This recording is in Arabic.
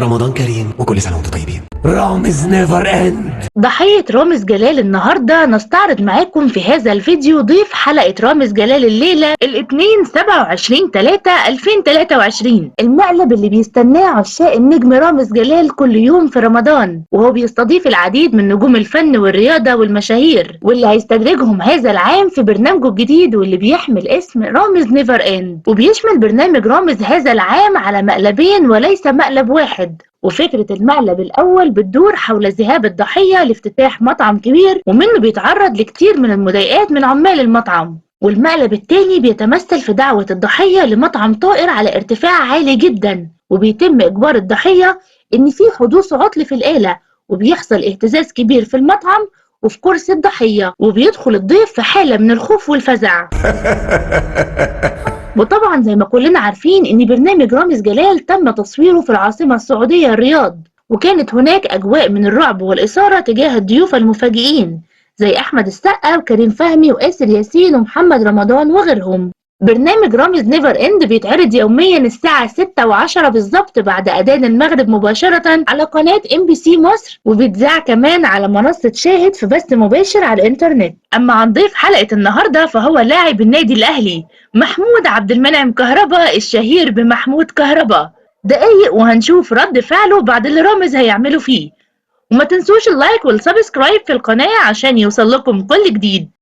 رمضان كريم وكل سنة وانتم طيبين. رامز نيفر اند. ضحية رامز جلال النهاردة نستعرض معاكم في هذا الفيديو ضيف حلقة رامز جلال الليلة الاثنين 27/3/2023، المقلب اللي بيستناه عشاق النجم رامز جلال كل يوم في رمضان، وهو بيستضيف العديد من نجوم الفن والرياضة والمشاهير، واللي هيستدرجهم هذا العام في برنامجه الجديد واللي بيحمل اسم رامز نيفر اند. وبيشمل برنامج رامز هذا العام على مقلبين وليس مقلب واحد، وفكرة المقلب الأول بتدور حول ذهاب الضحية لافتتاح مطعم كبير ومنه بيتعرض لكتير من المضايقات من عمال المطعم، والمقلب التاني بيتمثل في دعوة الضحية لمطعم طائر على ارتفاع عالي جدا، وبيتم إجبار الضحية إن في حدوث عطل في الآلة، وبيحصل اهتزاز كبير في المطعم وفي كرسي الضحية، وبيدخل الضيف في حالة من الخوف والفزع. وطبعا زي ما كلنا عارفين ان برنامج رامز جلال تم تصويره في العاصمة السعودية الرياض، وكانت هناك اجواء من الرعب والاثارة تجاه الضيوف المفاجئين زي احمد السقا وكريم فهمي وآسر ياسين ومحمد رمضان وغيرهم. برنامج رامز نيفر اند بيتعرض يوميا الساعة 6:10 بالظبط بعد أذان المغرب مباشرة على قناة MBC مصر، وبيتذاع كمان على منصة شاهد في بث مباشر على الإنترنت. أما عن ضيف حلقة النهاردة فهو لاعب النادي الأهلي محمود عبد المنعم كهربا، الشهير بمحمود كهربا. دقايق وهنشوف رد فعله بعد اللي رامز هيعمله فيه، وما تنسوش اللايك والسبسكرايب في القناة عشان يوصل لكم كل جديد.